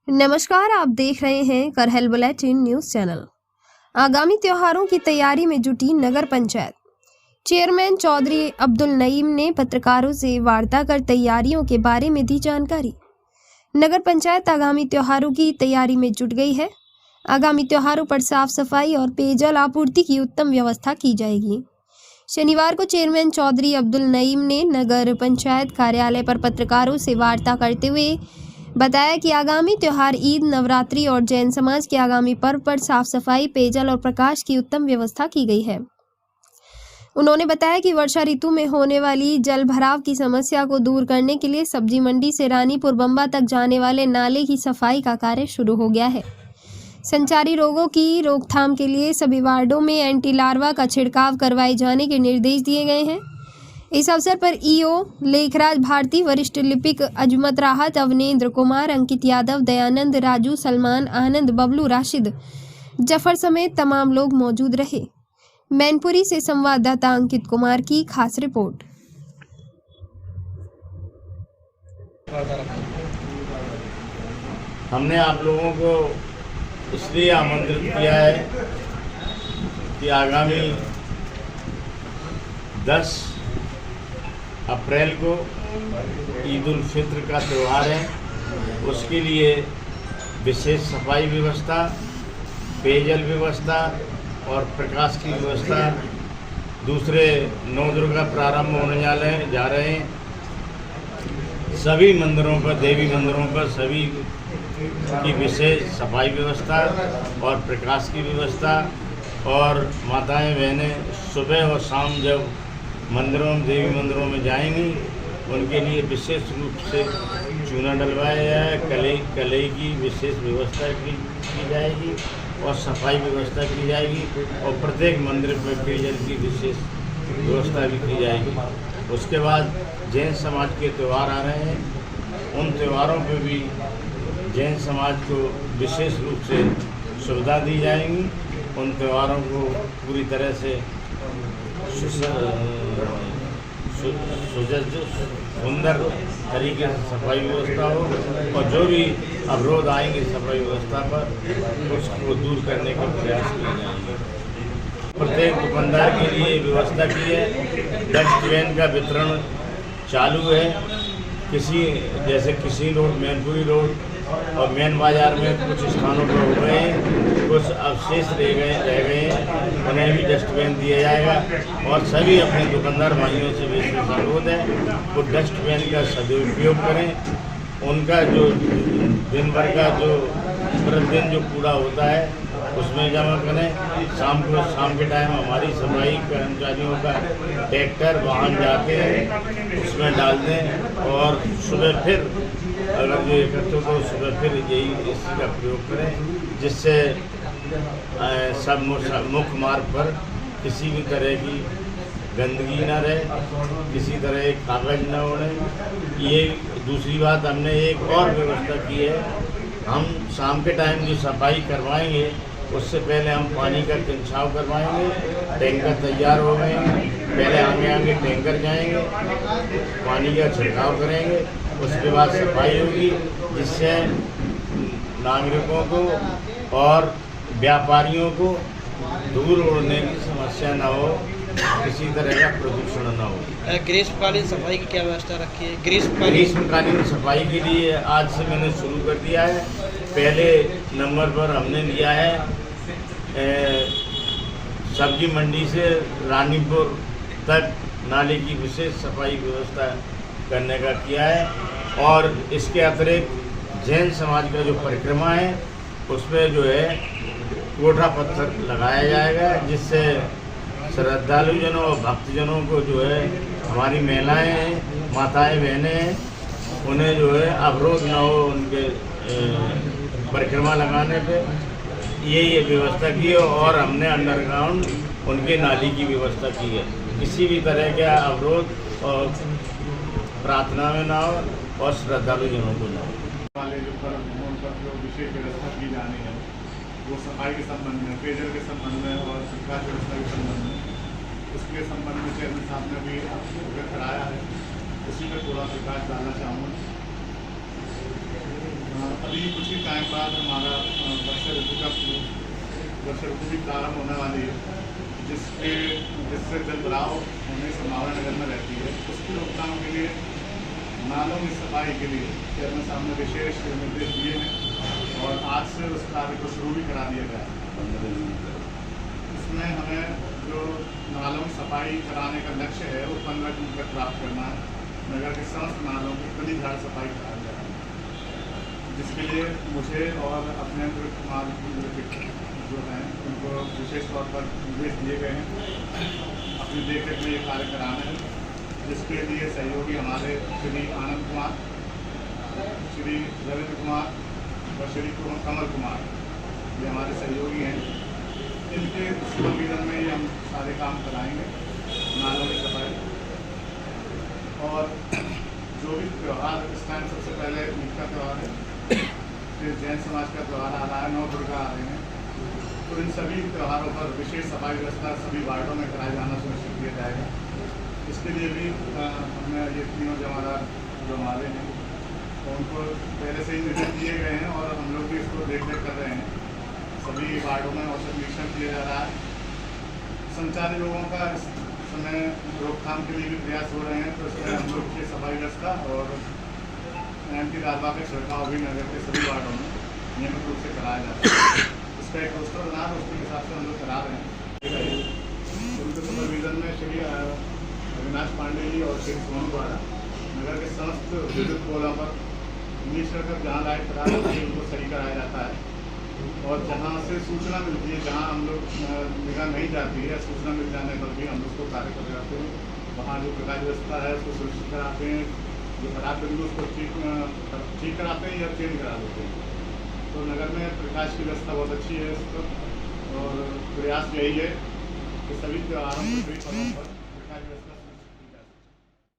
नमस्कार, आप देख रहे हैं करहल बुलेटिन न्यूज चैनल। आगामी त्योहारों की तैयारी में जुटी नगर पंचायत। चेयरमैन चौधरी अब्दुल नईम ने पत्रकारों से वार्ता कर तैयारियों के बारे में दी जानकारी। नगर पंचायत आगामी त्योहारों की तैयारी में जुट गई है। आगामी त्योहारों पर साफ सफाई और पेयजल आपूर्ति की उत्तम व्यवस्था की जाएगी। शनिवार को चेयरमैन चौधरी अब्दुल नईम ने नगर पंचायत कार्यालय पर पत्रकारों से वार्ता करते हुए बताया कि आगामी त्योहार ईद, नवरात्रि और जैन समाज के आगामी पर्व पर साफ सफाई, पेयजल और प्रकाश की उत्तम व्यवस्था की गई है। उन्होंने बताया कि वर्षा ऋतु में होने वाली जल भराव की समस्या को दूर करने के लिए सब्जी मंडी से रानीपुर बम्बा तक जाने वाले नाले की सफाई का कार्य शुरू हो गया है। संचारी रोगों की रोकथाम के लिए सभी वार्डों में एंटी लार्वा का छिड़काव करवाए जाने के निर्देश दिए गए हैं। इस अवसर पर ईओ लेखराज भारती, वरिष्ठ लिपिक अजमत राहत, अवनेंद्र कुमार, अंकित यादव, दयानंद, राजू, सलमान, आनंद, बबलू, राशिद, जफर समेत तमाम लोग मौजूद रहे। मैनपुरी से संवाददाता अंकित कुमार की खास रिपोर्ट। हमने आप लोगों को इसलिए आमंत्रित किया है कि आगामी 10 अप्रैल को ईद उल फित्र का त्यौहार है। उसके लिए विशेष सफाई व्यवस्था, पेयजल व्यवस्था और प्रकाश की व्यवस्था दूसरे 9 दुर्गा प्रारंभ होने जा रहे हैं। सभी मंदिरों पर, देवी मंदिरों पर सभी की विशेष सफाई व्यवस्था और प्रकाश की व्यवस्था, और माताएं बहनें सुबह और शाम जब मंदिरों, देवी मंदिरों में जाएंगी, उनके लिए विशेष रूप से चूना डलवाया जाए, कलई की विशेष व्यवस्था की जाएगी और सफाई व्यवस्था की जाएगी, और प्रत्येक मंदिर में पेयजल की विशेष व्यवस्था भी की जाएगी। उसके बाद जैन समाज के त्यौहार आ रहे हैं। उन त्योहारों पर भी जैन समाज को विशेष रूप से सुविधा दी जाएगी। उन त्योहारों को पूरी तरह से सुंदर तरीके से सफाई व्यवस्था हो, और जो भी अवरोध आएंगे सफाई व्यवस्था पर, उसको दूर करने के प्रयास किए जाएंगे। प्रत्येक दुकानदार के लिए व्यवस्था की है। डस्टबिन का वितरण चालू है। किसी रोड, मैनपुरी रोड और मेन बाज़ार में कुछ स्थानों पर हो गए हैं, कुछ अवशेष रह गए हैं, उन्हें भी डस्टबिन दिया जाएगा। और सभी अपने दुकानदार भाइयों से विशेष अनुरोध है वो डस्टबिन का सदुपयोग करें। उनका जो दिन भर का जो प्रतिदिन जो कूड़ा होता है उसमें जमा करें। शाम के टाइम हमारी सफाई कर्मचारियों का ट्रैक्टर वाहन जाते हैं, उसमें डाल दें, और सुबह फिर अगर जो एकत्रित हो सुबह फिर यही इसी का प्रयोग करें, जिससे सब मुख्य मार्ग पर किसी भी तरह की गंदगी न रहे, किसी तरह कागज न उड़े। ये दूसरी बात, हमने एक और व्यवस्था की है। हम शाम के टाइम जो सफाई करवाएंगे उससे पहले हम पानी का खिंचाव करवाएंगे। टैंकर तैयार हो गए हैं, पहले आगे टैंकर जाएंगे, पानी का छिड़काव करेंगे, उसके बाद सफाई होगी, जिससे नागरिकों को और व्यापारियों को धूल उड़ने की समस्या न हो, किसी तरह का प्रदूषण न हो। ग्रीष्मकालीन सफाई की क्या व्यवस्था रखी है? ग्रीष्मकालीन सफाई के लिए आज से मैंने शुरू कर दिया है। पहले नंबर पर हमने लिया है सब्जी मंडी से रानीपुर तक नाले की विशेष सफाई व्यवस्था करने का किया है। और इसके अतिरिक्त जैन समाज का जो परिक्रमा है उसमें जो है कोठा पत्थर लगाया जाएगा, जिससे श्रद्धालुजनों और भक्तजनों को जो है, हमारी महिलाएं हैं, माताएं बहनें हैं, उन्हें जो है अवरोध न हो उनके परिक्रमा लगाने पे। ये व्यवस्था की है, और हमने अंडरग्राउंड उनके नाली की व्यवस्था की है। किसी भी तरह का अवरोध और प्रार्थना में ना हो और श्रद्धालुजनों को ना हो। वाले जो विशेष व्यवस्था की जानी है वो सफाई के संबंध में, पेयजल के संबंध में और प्रकाश व्यवस्था के संबंध में, उसके संबंध में चेयरमैन साहब ने भी अवगत कराया है। उसी पर थोड़ा प्रकाश डालना चाहूँगा। अभी कुछ ही टाइम बाद हमारा वर्षा ऋतु भी प्रारंभ होने वाली है, जिससे जल भराव होने की संभावना नगर में रहती है। उसकी रोकथाम के लिए नालों की सफाई के लिए चेयरमैन साहब ने विशेष निर्देश दिए हैं और आज से उस कार्य को शुरू भी करा दिया गया है। इसमें हमें जो नालों की सफाई कराने का लक्ष्य है वो 15 जून तक प्राप्त करना है। नगर के समस्त नालों की खुली धार सफाई कराई जाए, जिसके लिए मुझे और अपने अतिरिक्त कुमार जो हैं उनको विशेष तौर पर निर्देश दिए गए हैं अपनी देखरेख में ये कार्य कराना है, जिसके लिए सहयोगी हमारे श्री आनंद कुमार, श्री रविंद्र कुमार और श्री कमल कुमार, ये हमारे सहयोगी हैं। इनके सुपरविजन में ये हम सारे काम कराएंगे, नालों की सफाई। और जो भी त्यौहार इस टाइम सबसे पहले ईद का त्यौहार है, फिर जैन समाज का त्यौहार आ रहा है, नौ दुर्गा आ रहे हैं, तो इन सभी त्यौहारों पर विशेष सफाई व्यवस्था सभी वार्डों में कराया जाना सुनिश्चित किया जाएगा। इसके लिए भी हमने ये तीनों जमादार जो हमारे हैं तो उनको पहले से ही निर्देश दिए गए हैं और हम लोग भी इसको देख रेख कर रहे हैं। सभी वार्डों में औसत निरीक्षण किया जा रहा है। संचारी रोगों का इस समय रोकथाम के लिए भी प्रयास हो रहे हैं, तो इसमें हम लोग की सफाई व्यवस्था और एंटी लार्वा के छिड़काव भी नगर के सभी वार्डों में नियमित रूप से कराया जाता है। इसका एक रोस्टर बना है, उसके हिसाब से हम लोग करा रहे हैं। उनके सुपरविजन में श्री अविनाश पांडे जी और श्री सोनू द्वारा नगर के समस्त विद्युत पोलों पर निरीक्षण कर जहाँ लाइट खराब होती है उनको सही कराया जाता है और जहाँ से सूचना मिलती है, जहाँ हम लोग निगाह नहीं जाती है, सूचना मिल जाने पर भी हम उसको कार्य कर जाते हैं। वहाँ जो प्रकाश व्यवस्था है उसको सुरक्षित कराते हैं, जो खराब बिंदु उसको ठीक कराते हैं या चेंज करा देते हैं। तो नगर में प्रकाश की व्यवस्था बहुत अच्छी है इस पर और प्रयास यही है कि सभी त्योहारों पर प्रकाश व्यवस्था